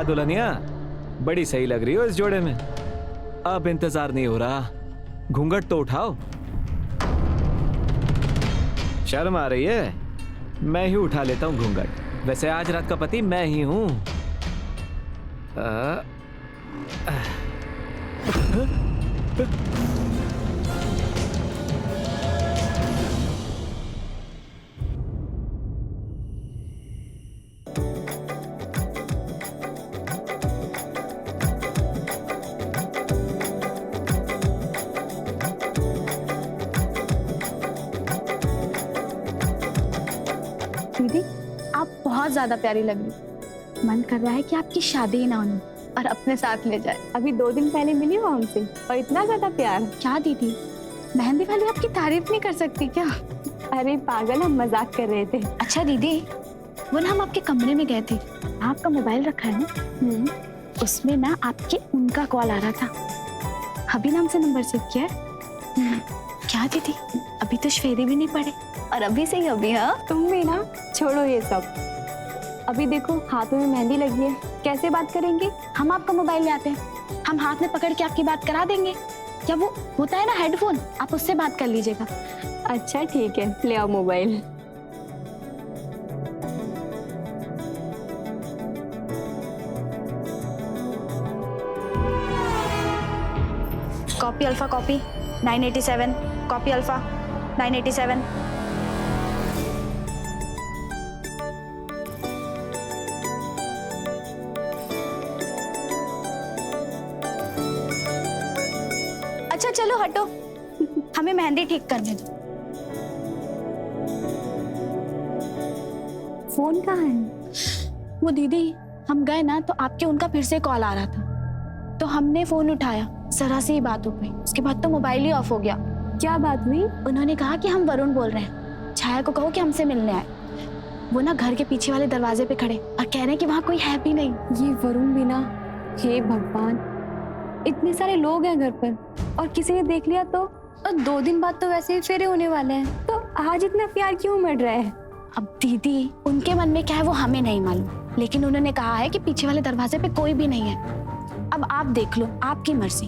वाह दुल्हनिया, बड़ी सही लग रही हो इस जोड़े में। अब इंतजार नहीं हो रहा, घूंघट तो उठाओ। शर्म आ रही है? मैं ही उठा लेता हूँ घूंघट। वैसे आज रात का पति मैं ही हूँ। दीदी, आप बहुत ज्यादा प्यारी लग रही। मन कर रहा है कि आपकी शादी ही ना होने और अपने साथ ले जाए। अभी 2 दिन पहले मिली हो हमसे और इतना ज्यादा प्यार। क्या दीदी, मेहंदी वाली आपकी तारीफ नहीं कर सकती क्या? अरे पागल, हम मजाक कर रहे थे। अच्छा दीदी, वो ना हम आपके कमरे में गए थे, आपका मोबाइल रखा है ना, उसमें ना आपके उनका कॉल आ रहा था। अभी नाम से नंबर सेव किया है। क्या दीदी, अभी तो फेरे भी नहीं पड़े और अभी से ही अभी। हाँ, तुम भी ना, छोड़ो ये सब। अभी देखो हाथों में मेहंदी लगी है, कैसे बात करेंगे? हम आपका मोबाइल ले आते हैं, हम हाथ में पकड़ के आपकी बात करा देंगे। क्या वो होता है ना हेडफोन, आप उससे बात कर लीजिएगा। अच्छा ठीक है, ले आओ mobile. Copy alpha copy 987, copy alpha 987। अच्छा चलो हटो, हमें मेहंदी ठीक करने दो। फोन कहाँ है? वो दीदी, हम गए ना तो आपके उनका फिर से कॉल आ रहा था, तो हमने फोन उठाया, जरा सी ही बात हो गई, उसके बाद तो मोबाइल ही ऑफ हो गया। क्या बात हुई? उन्होंने कहा कि हम वरुण बोल रहे हैं, छाया को कहो कि हमसे मिलने आए। वो ना घर के पीछे वाले दरवाजे पे खड़े और कह रहे हैं कि वहाँ कोई है भी नहीं। ये वरुण भी ना, हे भगवान, इतने सारे लोग हैं घर पर और किसी ने देख लिया तो? और 2 दिन बाद तो वैसे ही फेरे होने वाले हैं, तो आज इतना प्यार क्यों मर रहा है? अब दीदी, उनके मन में क्या है वो हमें नहीं मालूम, लेकिन उन्होंने कहा है कि पीछे वाले दरवाजे पे कोई भी नहीं है। अब आप देख लो, आपकी मर्जी।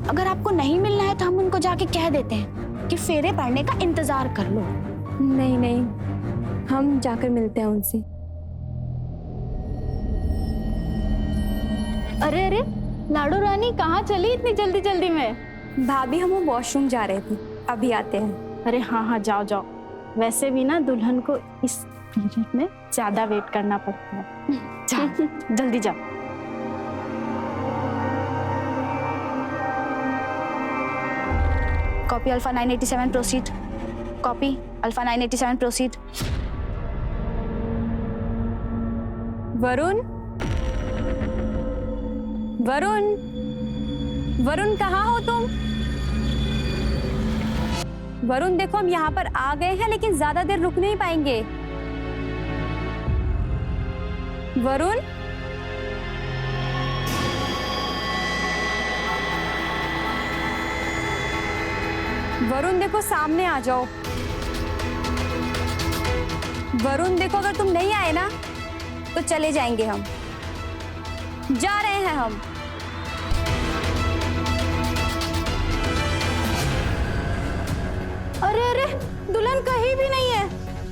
अगर आपको नहीं मिलना है तो हम उनको जाके कह देते हैं कि फेरे पड़ने का इंतजार कर लो। नहीं नहीं, हम जाकर मिलते हैं उनसे। अरे अरे लाडो रानी, कहाँ चली इतनी जल्दी जल्दी में? भाभी, हम वो वॉशरूम जा रहे थे, अभी आते हैं। अरे हाँ हाँ, जाओ जाओ। वैसे भी ना दुल्हन को इस पीरियड में ज्यादा वेट करना पड़ता है। जाओ जल्दी जाओ। Copy alpha 987 proceed, copy alpha 987 proceed. Varun, Varun, Varun कहाँ हो तुम? वरुण देखो, हम यहाँ पर आ गए हैं लेकिन ज्यादा देर रुक नहीं पाएंगे। वरुण, वरुण देखो, सामने आ जाओ। वरुण देखो, अगर तुम नहीं आए ना तो चले जाएंगे हम। जा रहे हैं हम। अरे अरे, दुल्हन कहीं भी नहीं है।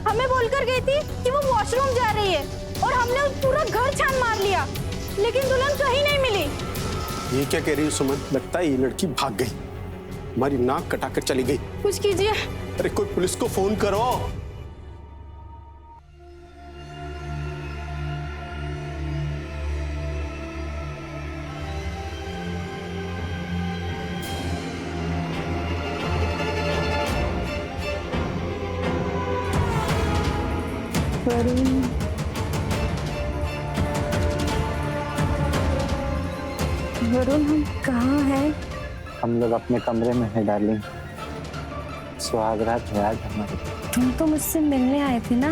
हमें बोलकर गई थी कि वो वॉशरूम जा रही है और हमने पूरा घर छान मार लिया, लेकिन दुल्हन कहीं नहीं मिली। ये क्या कह रही है सुमन? लगता है ये लड़की भाग गई, हमारी नाक कटाकर चली गई। कुछ कीजिए। अरे कोई पुलिस को फोन करो। वरुण, हम कहाँ हैं? हम लोग अपने कमरे में है डार्लिंग, सुहागरात है आज हमारे। तुम तो मुझसे मिलने आए थे ना,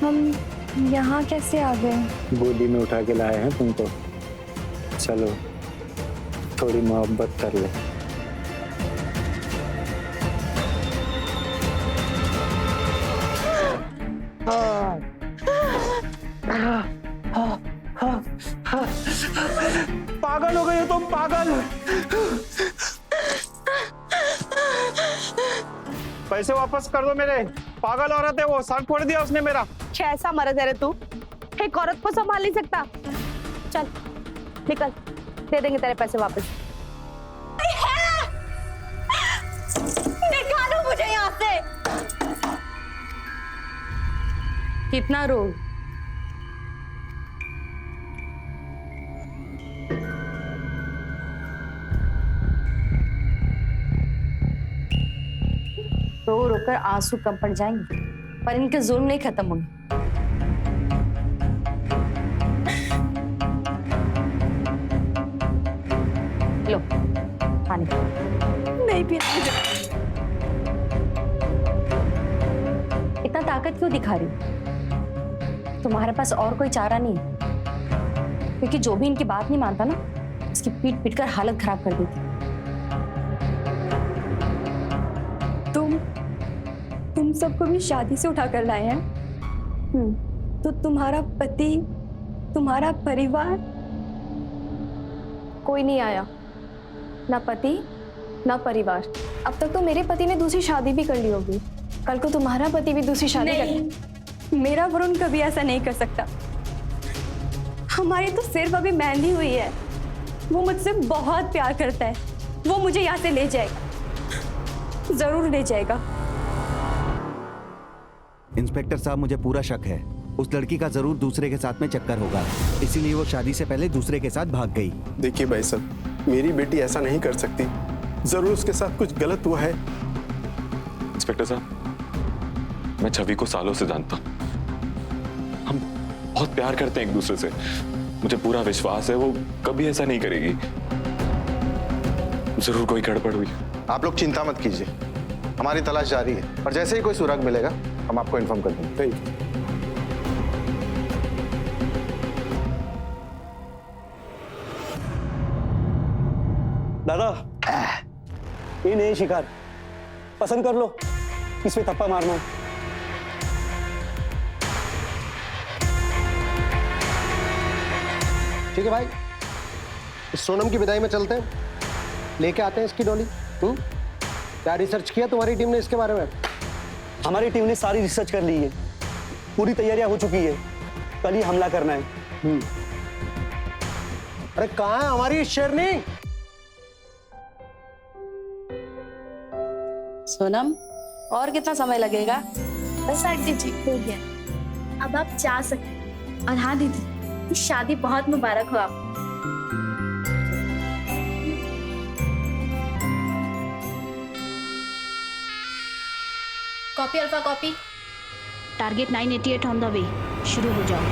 हम यहाँ कैसे आ गए? गोदी में उठा के लाए हैं तुमको। चलो थोड़ी मोहब्बत कर ले। पागल हो गई हो तुम, पागल। पैसे वापस कर दो मेरे। पागल औरत है वो, सर फोड़ दिया उसने मेरा। कैसा मर्द है रे तू, एक औरत को संभाल नहीं सकता। चल निकल, दे देंगे तेरे पैसे वापस। निकालो मुझे यहाँ से। कितना रो? रो रो कर आंसू कम पड़ जाएंगे, पर इनके जुल्म नहीं खत्म होंगे। लो पानी। नहीं पीना मुझे। इतना ताकत क्यों दिखा रही हो? तुम्हारे पास और कोई चारा नहीं है, क्योंकि जो भी इनकी बात नहीं मानता ना, उसकी पीट पीट कर हालत खराब कर देती। तुम सबको भी शादी से उठा कर लाए हैं। तो तुम्हारा पति, तुम्हारा परिवार कोई नहीं आया, ना पति ना परिवार। अब तक तो मेरे पति ने दूसरी शादी भी कर ली होगी, कल को तुम्हारा पति भी दूसरी शादी कर। मेरा वरुण कभी ऐसा नहीं कर सकता। हमारी तो सिर्फ अभी मेहंदी हुई है। वो मुझसे बहुत प्यार करता है, वो मुझे यहाँ से ले जाएगा, जरूर ले जाएगा। इंस्पेक्टर साहब, मुझे पूरा शक है उस लड़की का जरूर दूसरे के साथ में चक्कर होगा, इसीलिए वो शादी से पहले दूसरे के साथ भाग गई। देखिए भाई साहब, मेरी बेटी ऐसा नहीं कर सकती, जरूर उसके साथ कुछ गलत हुआ है। इंस्पेक्टर साहब, मैं छवि को सालों से जानता हूँ, हम बहुत प्यार करते हैं एक दूसरे से। मुझे पूरा विश्वास है वो कभी ऐसा नहीं करेगी। जरूर कोई गड़बड़ हुई। आप लोग चिंता मत कीजिए, हमारी तलाश जारी है और जैसे ही कोई सुराग मिलेगा हम आपको इन्फॉर्म कर देंगे। Thank you. दादा, ये नहीं शिकार, पसंद कर लो, इसमें थप्पा मारना। ठीक है भाई, इस सोनम की विदाई में चलते हैं, लेके आते हैं इसकी डोली। क्या रिसर्च किया तुम्हारी टीम ने इसके बारे में? हमारी टीम ने सारी रिसर्च कर ली है, पूरी तैयारियां हो चुकी है, कल ही हमला करना है। अरे कहाँ है हमारी शेरनी? सोनम, और कितना समय लगेगा? बस आंटी जी, हो गया, अब आप जा सकते। और हाँ दीदी, शादी बहुत मुबारक हो आपको। Copy alpha copy, target 988 on the way. शुरू हो जाओ।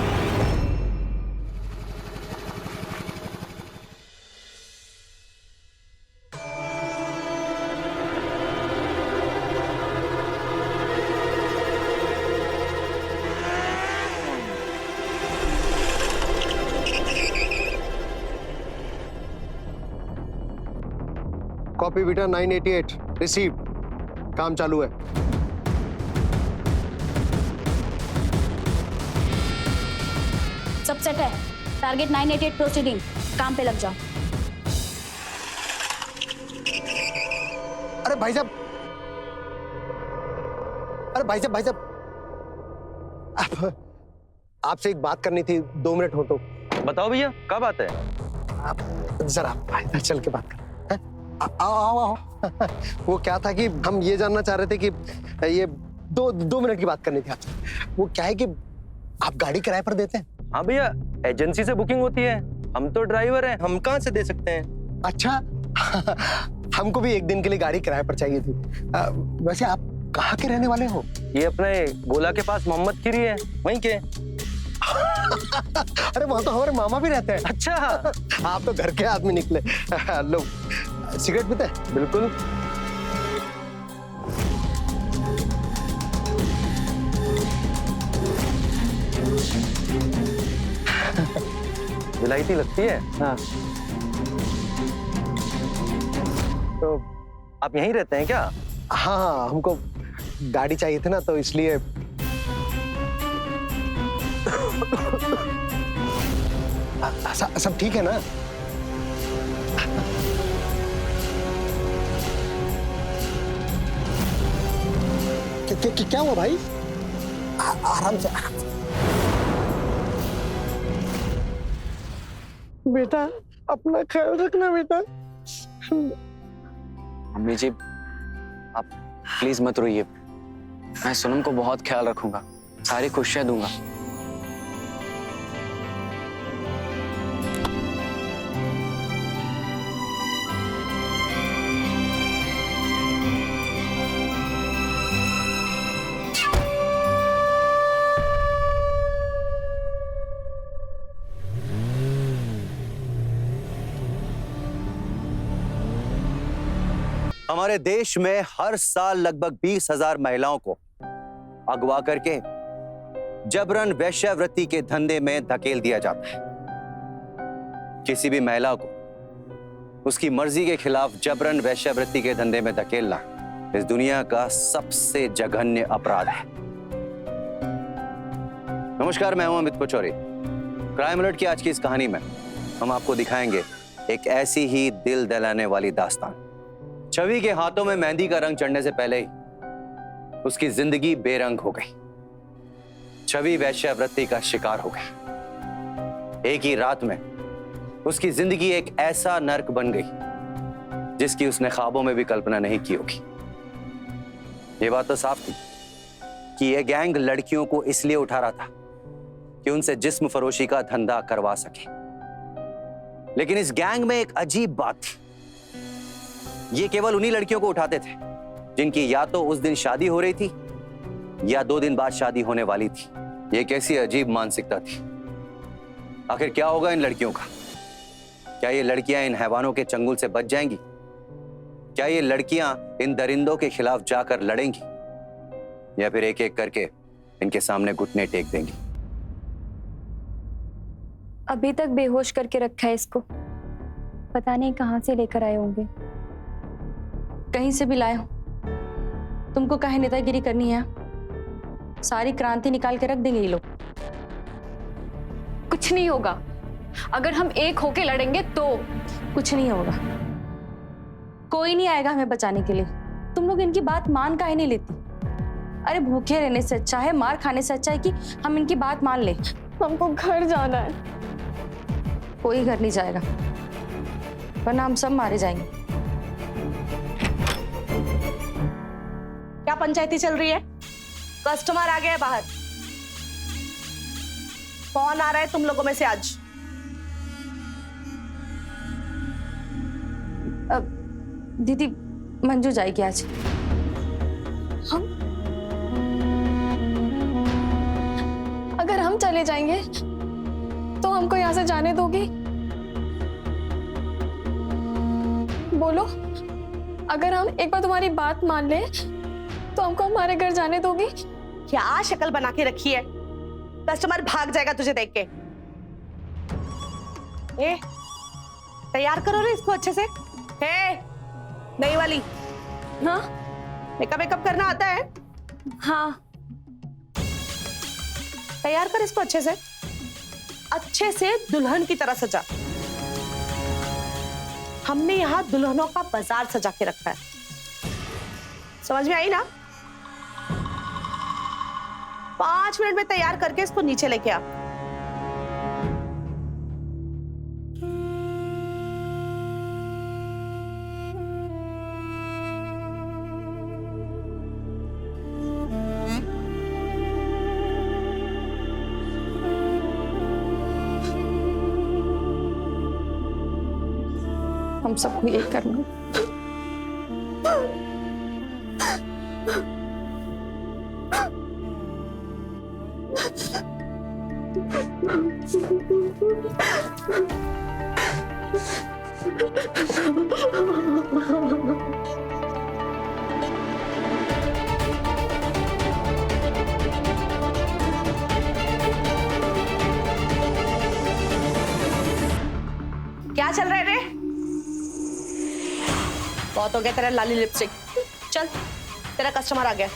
कॉपी बीटा 988 रिसीव्ड, काम चालू है। सब सेट है, टारगेट 988 प्रोसीडिंग, काम पे लग जाओ। अरे भाई साहब, आपसे एक बात करनी थी, 2 मिनट हो तो। बताओ भैया, क्या बात है? आप जरा इधर चल के बात कर। आओ। वो क्या था कि हम ये जानना चाह रहे थे कि ये 2 मिनट की बात करनी थी आपसे। वो क्या है कि आप गाड़ी किराए पर देते हैं? हाँ भैया, एजेंसी से बुकिंग होती है, हम तो ड्राइवर हैं, हम कहाँ से दे सकते हैं? अच्छा। हमको भी एक दिन के लिए गाड़ी किराए पर चाहिए थी। वैसे आप कहाँ के रहने वाले हो? ये अपने गोला के पास मोहम्मद खीरी है, वहीं के। अरे वहाँ तो हमारे मामा भी रहते हैं। अच्छा, आप तो घर के आदमी निकले। लो, सिगरेट पीते हैं? बिल्कुल। विलायती लगती है। हाँ। तो आप यहीं रहते हैं क्या? हाँ, हमको गाड़ी चाहिए थी ना, तो इसलिए। सब ठीक है ना? क्या हुआ भाई? आराम से, आराम से। बेटा अपना ख्याल रखना बेटा। मम्मी जी आप प्लीज मत रोइए, मैं सोनम को बहुत ख्याल रखूंगा, सारी खुशियां दूंगा। हमारे देश में हर साल लगभग 20,000 महिलाओं को अगवा करके जबरन वेश्यावृत्ति के धंधे में धकेल दिया जाता है। किसी भी महिला को उसकी मर्जी के खिलाफ जबरन वेश्यावृत्ति के धंधे में धकेलना इस दुनिया का सबसे जघन्य अपराध है। नमस्कार, मैं हूं अमित कोचौरी। क्राइम अलर्ट की आज की इस कहानी में हम आपको दिखाएंगे एक ऐसी ही दिल दहलाने वाली दास्तान। छवि के हाथों में मेहंदी का रंग चढ़ने से पहले ही उसकी जिंदगी बेरंग हो गई। छवि वेश्यावृत्ति का शिकार हो गई। एक ही रात में उसकी जिंदगी एक ऐसा नर्क बन गई जिसकी उसने ख्वाबों में भी कल्पना नहीं की होगी। ये बात तो साफ थी कि यह गैंग लड़कियों को इसलिए उठा रहा था कि उनसे जिस्म फरोशी का धंधा करवा सके। लेकिन इस गैंग में एक अजीब बात थी, ये केवल उन्हीं लड़कियों को उठाते थे जिनकी या तो उस दिन शादी हो रही थी या 2 दिन बाद शादी होने वाली थी। ये कैसी अजीब मानसिकता थी। आखिर क्या होगा इन लड़कियों का? क्या ये लड़कियां इन हैवानों के चंगुल से बच जाएंगी? क्या ये लड़कियां इन दरिंदों के खिलाफ जाकर लड़ेंगी या फिर एक एक करके इनके सामने घुटने टेक देंगी? अभी तक बेहोश करके रखा है इसको, पता नहीं कहां से लेकर आए होंगे। कहीं से भी लाए हो, तुमको काहे नेतागिरी करनी है? सारी क्रांति निकाल के रख देंगे ये लोग। कुछ नहीं होगा, अगर हम एक होके लड़ेंगे तो। कुछ नहीं होगा, कोई नहीं आएगा हमें बचाने के लिए। तुम लोग इनकी बात मान काहे नहीं लेती? अरे भूखे रहने से अच्छा है, मार खाने से अच्छा है कि हम इनकी बात मान ले। हमको घर जाना है। कोई घर नहीं जाएगा, वरना हम सब मारे जाएंगे। क्या पंचायती चल रही है? कस्टमर आ गया है बाहर। कौन आ रहा है तुम लोगों में से आज? दीदी मंजू जाएगी आज। हम अगर हम चले जाएंगे तो हमको यहाँ से जाने दोगी? बोलो, अगर हम एक बार तुम्हारी बात मान ले तो हमको हमारे घर जाने दोगी? क्या शक्ल बना के रखी है? कस्टमर भाग जाएगा तुझे देख के। ए, तैयार करो रे इसको अच्छे से। हे, नई वाली। हाँ, मेकअप करना आता है? हाँ। तैयार कर इसको अच्छे से दुल्हन की तरह सजा। हमने यहाँ दुल्हनों का बाजार सजा के रखा है, समझ में आई ना? 5 मिनट में तैयार करके इसको नीचे लेके आ। हम सबको यही करना। क्या चल रहा है रे? बहुत हो गया तेरा लाली लिपस्टिक। चल, तेरा कस्टमर आ गया।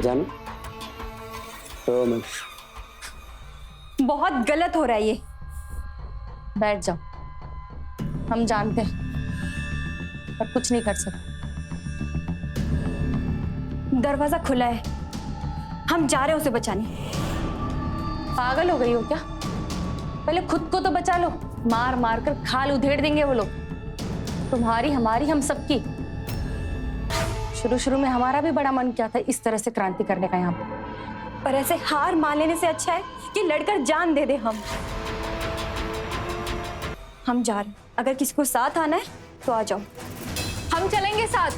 जानो तो मैं बहुत गलत हो रहा है ये। बैठ जाओ, हम जानते हैं पर कुछ नहीं कर सकते। दरवाजा खुला है, हम जा रहे हैं उसे बचाने। पागल हो गई हो क्या? पहले खुद को तो बचा लो, मार मार कर खाल उधेड़ देंगे वो लोग। तुम्हारी, हमारी, हम सबकी। शुरू शुरू में हमारा भी बड़ा मन किया था इस तरह से क्रांति करने का यहाँ पर ऐसे हार मान लेने से अच्छा है कि लड़कर जान दे दे। हम जा रहे हैं, अगर किसी को साथ आना है तो आ जाओ, हम चलेंगे साथ।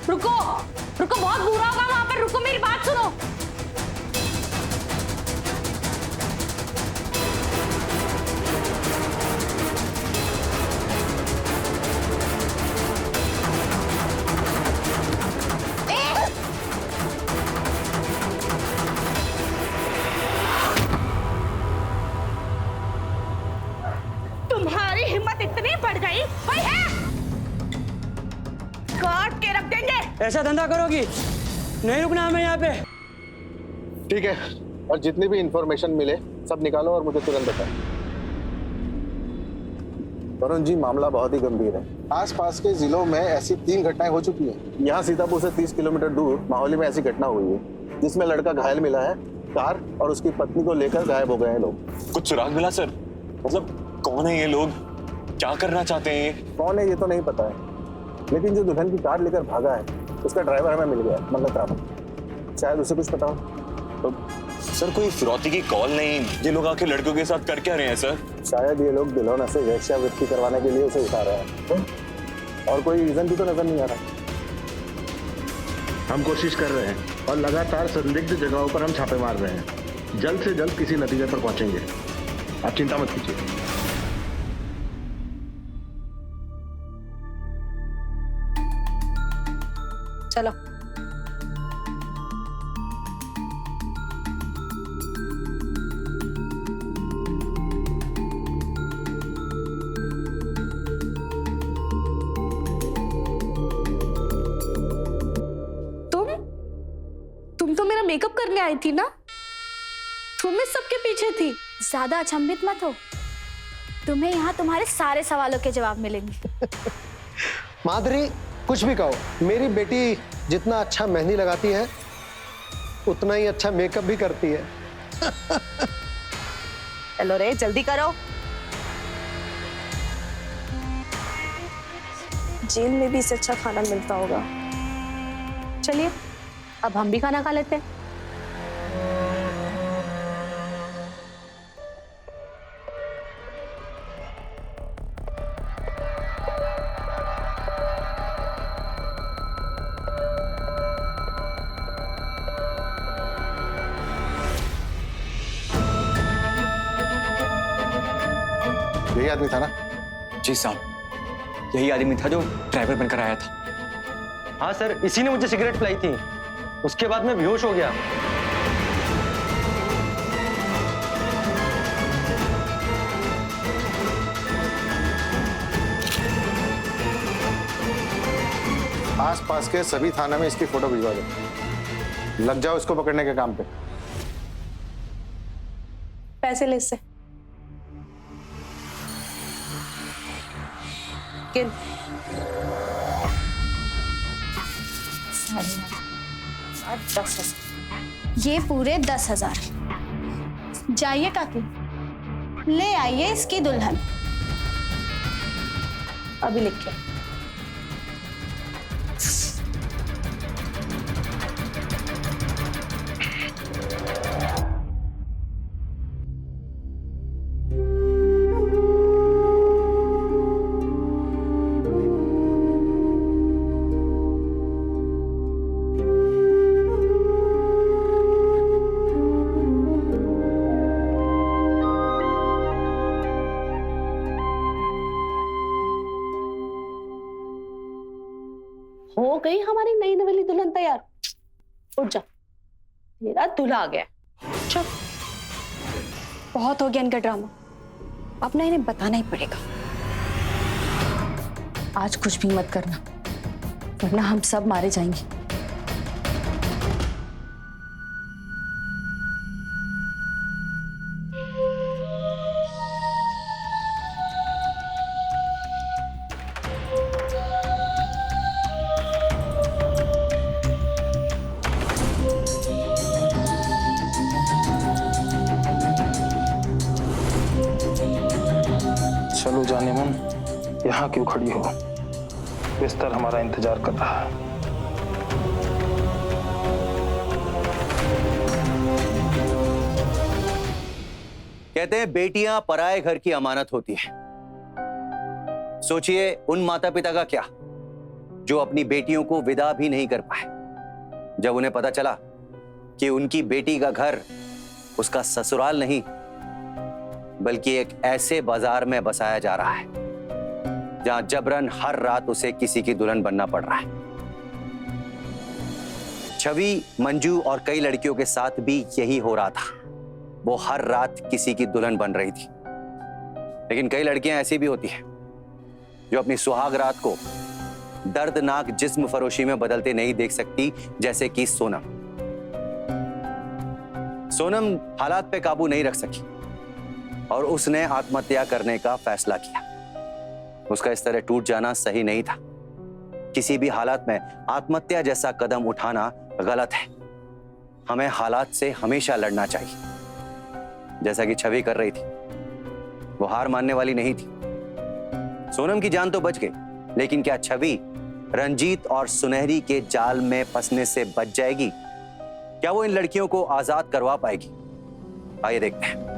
रुको रुको, बहुत बुरा होगा वहां पर, रुको मेरी बात सुनो। तुम्हारी हिम्मत इतनी बढ़ गई है? काट के रख देंगे। ऐसा धंधा करोगी? नहीं रुकना हमें यहाँ पे। ठीक है, और जितनी भी इंफॉर्मेशन मिले सब निकालो और मुझे तुरंत बताओ। वरुण जी, मामला बहुत ही गंभीर है। आसपास के जिलों में ऐसी 3 घटनाएं हो चुकी हैं। यहाँ सीतापुर से 30 किलोमीटर दूर माहौली में ऐसी घटना हुई है जिसमें लड़का घायल मिला है, कार और उसकी पत्नी को लेकर गायब हो गए हैं लोग। कुछ सुराग मिला सर? मतलब कौन है ये लोग, क्या करना चाहते हैं ये? कौन है ये तो नहीं पता है, लेकिन जो दुल्हन की कार लेकर भागा है उसका ड्राइवर हमें मिल गया, मंगत रावत। शायद उसे कुछ पता हो। तो सर कोई फिरौती की कॉल नहीं? ये लोग आके लड़कों के साथ कर क्या रहे हैं सर? शायद ये लोग दुल्हन से वेश्यावृत्ति करवाने के लिए उसे उठा रहे हैं, और कोई रीजन भी तो नजर नहीं आ रहा। हम कोशिश कर रहे हैं और लगातार संदिग्ध जगहों पर हम छापे मार रहे हैं। जल्द से जल्द किसी नतीजे पर पहुंचेंगे, आप चिंता मत कीजिए। चलो। तुम तो मेरा मेकअप करने आई थी ना? तुम इस सबके पीछे थी? ज्यादा अचंभित मत हो, तुम्हें यहाँ तुम्हारे सारे सवालों के जवाब मिलेंगे। माधुरी, कुछ भी कहो, मेरी बेटी जितना अच्छा मेहंदी लगाती है उतना ही अच्छा मेकअप भी करती है। चलो रे, जल्दी करो। जेल में भी इससे अच्छा खाना मिलता होगा। चलिए, अब हम भी खाना खा लेते हैं। यही आदमी था ना? जी साहब, यही आदमी था जो ड्राइवर बनकर आया था। हाँ सर, इसी ने मुझे सिगरेट पिलाई थी, उसके बाद मैं बेहोश हो गया। आसपास के सभी थाना में इसकी फोटो भिजवा दो। लग जाओ इसको पकड़ने के काम पे। पैसे ले इससे। किन? ये पूरे 10,000। जाइए काकी, ले आइए इसकी दुल्हन। अभी लिख के। हो गई हमारी नई नवेली दुल्हन तैयार। उठ जा, तेरा दूल्हा आ गया। चल। बहुत हो गया इनका ड्रामा, अब ना इन्हें बताना ही पड़ेगा। आज कुछ भी मत करना, वरना हम सब मारे जाएंगे। जाने मन यहाँ क्यों खड़ी हो? बिस्तर हमारा इंतजार कर रहा है। कहते हैं बेटियां पराए घर की अमानत होती है। सोचिए उन माता पिता का क्या जो अपनी बेटियों को विदा भी नहीं कर पाए जब उन्हें पता चला कि उनकी बेटी का घर उसका ससुराल नहीं बल्कि एक ऐसे बाजार में बसाया जा रहा है जहां जबरन हर रात उसे किसी की दुल्हन बनना पड़ रहा है। छवि, मंजू और कई लड़कियों के साथ भी यही हो रहा था। वो हर रात किसी की दुल्हन बन रही थी। लेकिन कई लड़कियां ऐसी भी होती हैं जो अपनी सुहाग रात को दर्दनाक जिस्म फरोशी में बदलते नहीं देख सकती, जैसे कि सोनम। सोनम हालात पे काबू नहीं रख सकी और उसने आत्महत्या करने का फैसला किया। उसका इस तरह टूट जाना सही नहीं था। किसी भी हालात में आत्महत्या जैसा कदम उठाना गलत है। हमें हालात से हमेशा लड़ना चाहिए, जैसा कि छवि कर रही थी। वो हार मानने वाली नहीं थी। सोनम की जान तो बच गई, लेकिन क्या छवि रंजीत और सुनहरी के जाल में फंसने से बच जाएगी? क्या वो इन लड़कियों को आजाद करवा पाएगी? आइए देखते हैं।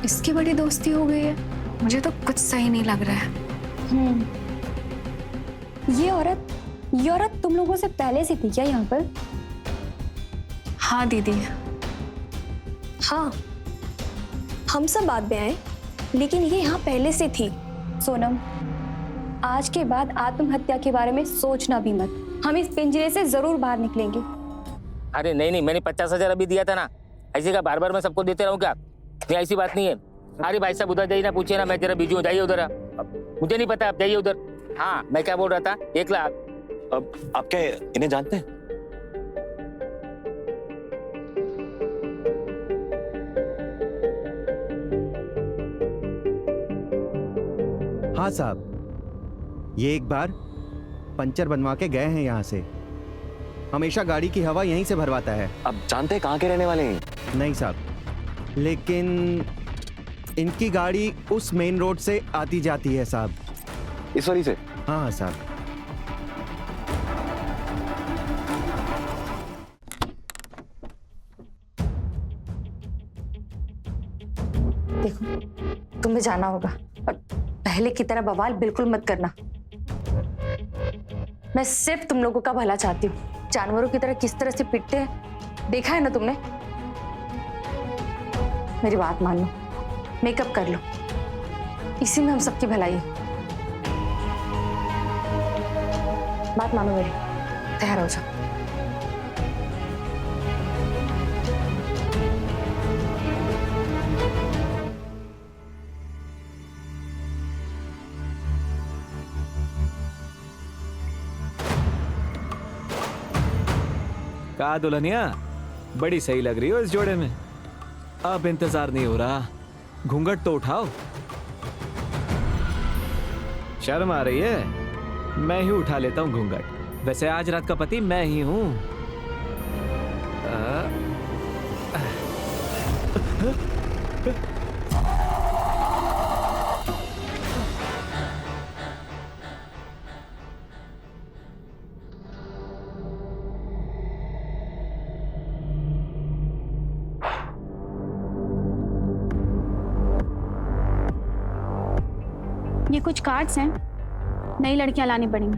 इसकी बड़ी दोस्ती हो गई है। मुझे तो कुछ सही नहीं लग रहा है। ये औरत तुम लोगों से पहले से थी क्या यहाँ पर? हाँ दीदी। हाँ, हम सब बाद में आए, लेकिन ये यहाँ पहले से थी। सोनम, आज के बाद आत्महत्या के बारे में सोचना भी मत। हम इस पिंजरे से जरूर बाहर निकलेंगे। अरे नहीं, मैंने 50,000 अभी दिया था ना, ऐसे का बार बार मैं सबको देते रहूं क्या? ये ऐसी बात नहीं है। अरे भाई साहब उधर जाइए ना, पूछिए ना, मैं जरा बिजी हूँ, जाइए उधर। मुझे नहीं पता, आप जाइए उधर। हाँ, मैं क्या बोल रहा था, 1 लाख। अब आप क्या इन्हें जानते हैं? हाँ साहब, ये एक बार पंचर बनवा के गए हैं यहाँ से। हमेशा गाड़ी की हवा यहीं से भरवाता है। अब जानते हैं कहाँ के रहने वाले हैं? नहीं साहब, लेकिन इनकी गाड़ी उस मेन रोड से आती जाती है साहब। इस वाली से? हाँ साहब। देखो, तुम्हें जाना होगा और पहले की तरह बवाल बिल्कुल मत करना। मैं सिर्फ तुम लोगों का भला चाहती हूँ। जानवरों की तरह किस तरह से पिटते हैं देखा है ना तुमने। मेरी बात मान लो, मेकअप कर लो, इसी में हम सबकी भलाई है। बात मानो मेरी, तैयार हो जाओ। कहा दुल्हनिया, बड़ी सही लग रही हो इस जोड़े में। अब इंतजार नहीं हो रहा, घूंघट तो उठाओ। शर्म आ रही है? मैं ही उठा लेता हूँ घूंघट। वैसे आज रात का पति मैं ही हूँ। ये कुछ कार्ड्स हैं, नई लड़कियां लानी पड़ेंगी।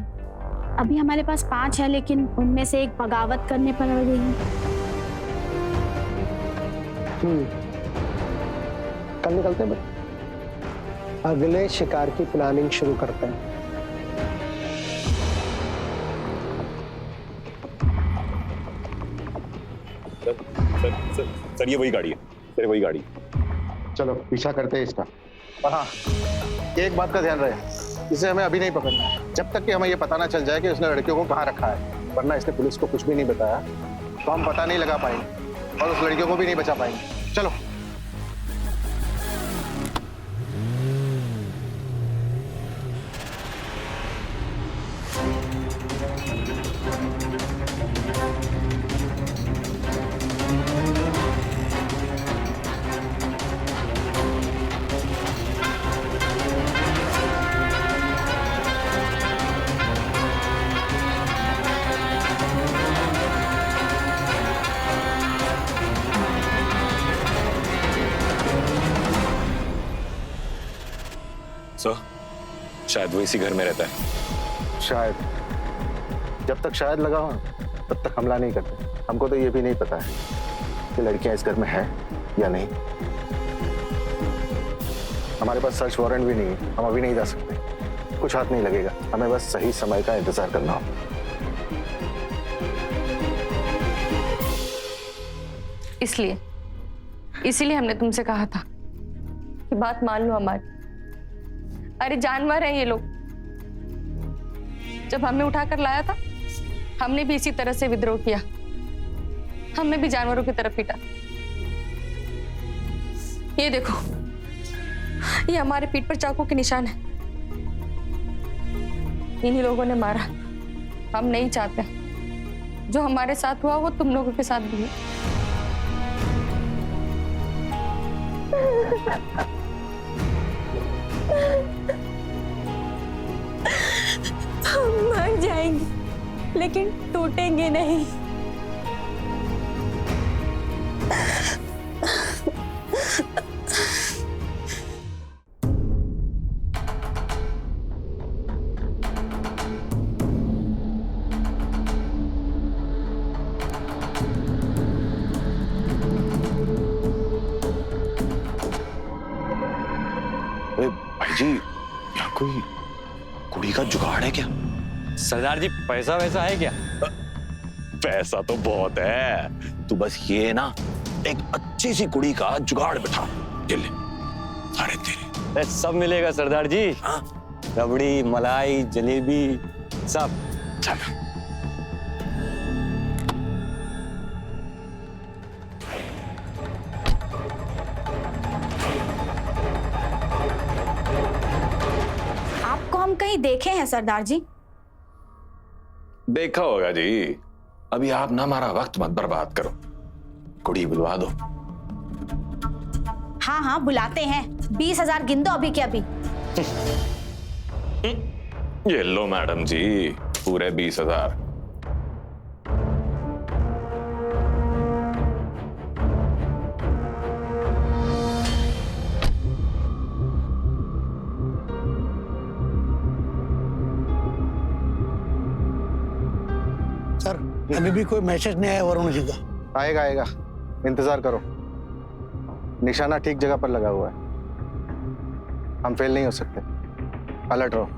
अभी हमारे पास 5 है, लेकिन उनमें से एक बगावत करने पर अड़ गई है। कल निकलते हैं, अगले शिकार की प्लानिंग शुरू करते हैं। सर ये वही गाड़ी है। सर वही गाड़ी। चलो पीछा करते हैं इसका। और हाँ, एक बात का ध्यान रहे, इसे हमें अभी नहीं पकड़ना है जब तक कि हमें ये पता ना चल जाए कि उसने लड़कियों को कहाँ रखा है। वरना इसने पुलिस को कुछ भी नहीं बताया तो हम पता नहीं लगा पाएंगे और उस लड़कियों को भी नहीं बचा पाएंगे। चलो। सर, शायद वो इसी घर में रहता है। शायद, जब तक शायद लगा हो तब तक हमला नहीं करते। हमको तो ये भी नहीं पता है कि लड़कियां इस घर में है या नहीं। हमारे पास सर्च वारंट भी नहीं है, हम अभी नहीं जा सकते। कुछ हाथ नहीं लगेगा, हमें बस सही समय का इंतजार करना होगा। इसीलिए हमने तुमसे कहा था कि बात मान लो हमारी। अरे जानवर हैं ये लोग। जब हमें उठाकर लाया था हमने भी इसी तरह से विद्रोह किया, हमने भी जानवरों की तरफ पीटा। ये देखो, ये हमारे पीठ पर चाकू के निशान है, इन्हीं लोगों ने मारा। हम नहीं चाहते जो हमारे साथ हुआ वो तुम लोगों के साथ भी है। हम मर जाएंगे लेकिन टूटेंगे नहीं। भाई जी, यहाँ कोई कुड़ी का जुगाड़ है क्या? सरदार जी, पैसा वैसा है क्या? पैसा तो बहुत है, तू बस ये ना एक अच्छी सी कुड़ी का जुगाड़ बिठा। ये ले, सारे तेरे। सब मिलेगा सरदार जी। रबड़ी, मलाई, जलेबी सब। चल। आपको हम कहीं देखे हैं सरदार जी? देखा होगा जी। अभी आप ना हमारा वक्त मत बर्बाद करो, कुड़ी बुलवा दो। हाँ हाँ बुलाते हैं। 20,000 गिन दो अभी के अभी। ये लो मैडम जी, पूरे 20,000। सर, अभी भी कोई मैसेज नहीं आया वरुण जी का। आएगा आएगा, इंतजार करो। निशाना ठीक जगह पर लगा हुआ है, हम फेल नहीं हो सकते। अलर्ट रहो।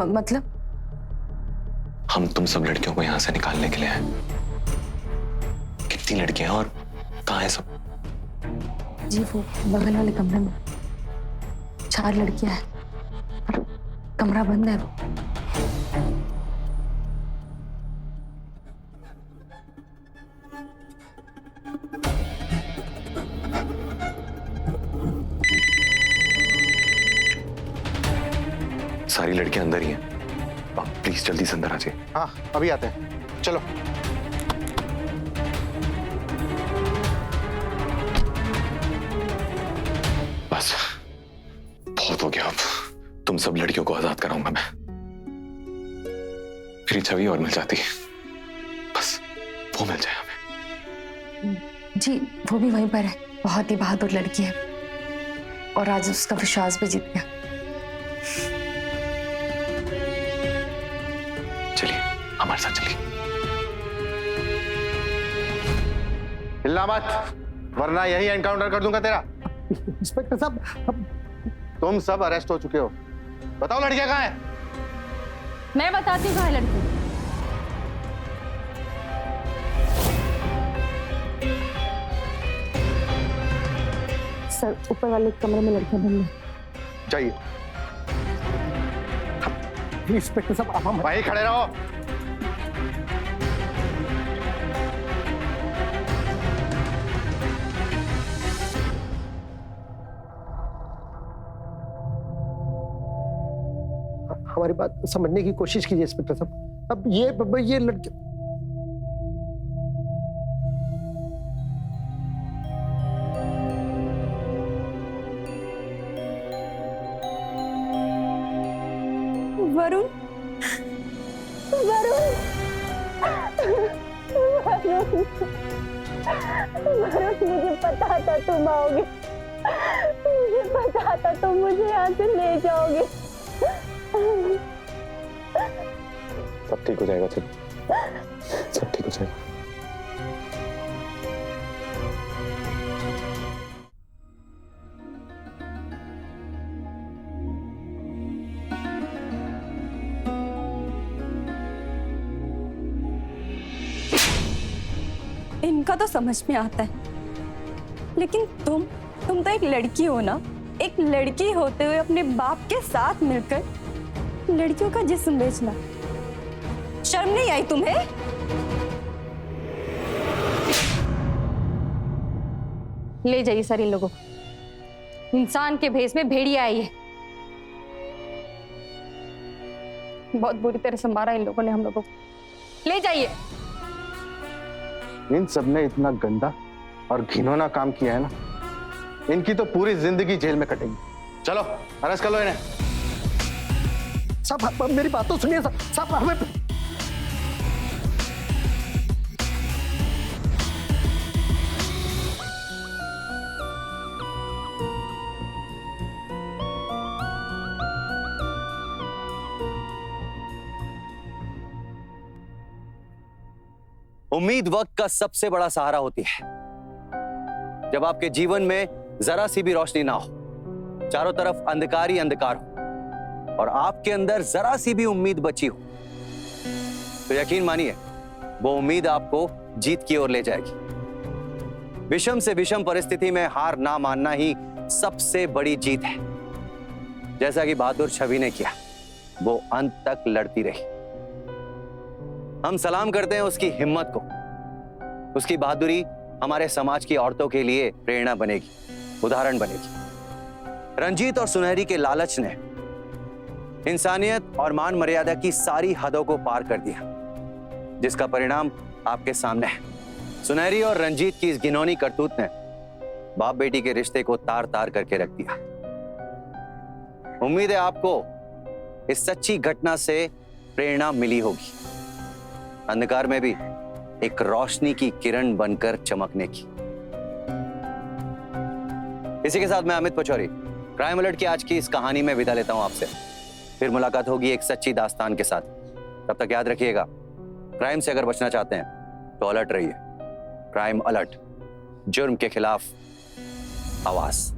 मतलब हम तुम सब लड़कियों को यहां से निकालने के लिए आए। कितनी लड़कियां हैं और कहाँ हैं सब? जी वो बगल वाले कमरे में 4 लड़कियां हैं और कमरा बंद है। सारी लड़कियां अंदर ही हैं। आप प्लीज जल्दी से अंदर आ जाइए। हाँ अभी आते हैं, चलो। बस बहुत हो गया, अब तुम सब लड़कियों को आजाद कराऊंगा मैं। मेरी छवि और मिल जाती, बस वो मिल जाए हमें। जी वो भी वहीं पर है, बहुत ही बहादुर लड़की है और आज उसका विश्वास भी जीत गया। चलिए हमारे साथ चलिए। हिलना मत, वरना यही एनकाउंटर कर दूंगा तेरा। इंस्पेक्टर साहब, तुम सब अरेस्ट हो चुके हो। बताओ लड़कियां कहाँ है? मैं बताती हूँ कहाँ है लड़की। सर ऊपर वाले कमरे में लड़कियां बंद हैं। चाहिए इंस्पेक्टर साहब, आप हम वहीं खड़े रहो। हमारी बात समझने की कोशिश कीजिए इंस्पेक्टर साहब। अब ये लड़के वरुण, वरुण, वरुण, मुझे पता था तुम आओगे, मुझे पता था तुम मुझे यहाँ से ले जाओगे। सब ठीक हो जाएगा, सब ठीक हो जाएगा। इनका तो समझ में आता है, लेकिन तुम तो एक लड़की हो ना। एक लड़की होते हुए अपने बाप के साथ मिलकर लड़कियों का जिस्म बेचना, शर्म नहीं आई तुम्हें? ले जाइए सर इन लोगों को। इंसान के भेष में भेड़िया आई है। बहुत बुरी तरह से मारा इन लोगों ने हम लोगों को। ले जाइए। इन सब ने इतना गंदा और घिनौना काम किया है ना, इनकी तो पूरी जिंदगी जेल में कटेगी। चलो अरेस्ट कर लो इन्हें। साहब मेरी बात तो सुनिए साहब, हमें उम्मीद वक्त का सबसे बड़ा सहारा होती है। जब आपके जीवन में जरा सी भी रोशनी ना हो, चारों तरफ अंधकार ही अंधकार हो और आपके अंदर जरा सी भी उम्मीद बची हो, तो यकीन मानिए वो उम्मीद आपको जीत की ओर ले जाएगी। विषम से विषम परिस्थिति में हार ना मानना ही सबसे बड़ी जीत है। जैसा कि बहादुर छवि ने किया, वो अंत तक लड़ती रही। हम सलाम करते हैं उसकी हिम्मत को। उसकी बहादुरी हमारे समाज की औरतों के लिए प्रेरणा बनेगी, उदाहरण बनेगी। रंजीत और सुनहरी के लालच ने इंसानियत और मान मर्यादा की सारी हदों को पार कर दिया, जिसका परिणाम आपके सामने है। सुनहरी और रंजीत की इस घिनौनी करतूत ने बाप बेटी के रिश्ते को तार तार करके रख दिया। उम्मीद है आपको इस सच्ची घटना से प्रेरणा मिली होगी, अंधकार में भी एक रोशनी की किरण बनकर चमकने की। इसी के साथ मैं अमित पचौरी क्राइम अलर्ट की आज की इस कहानी में विदा लेता हूं आपसे। फिर मुलाकात होगी एक सच्ची दास्तान के साथ। तब तक याद रखिएगा, क्राइम से अगर बचना चाहते हैं तो अलर्ट रहिए। क्राइम अलर्ट, जुर्म के खिलाफ आवाज।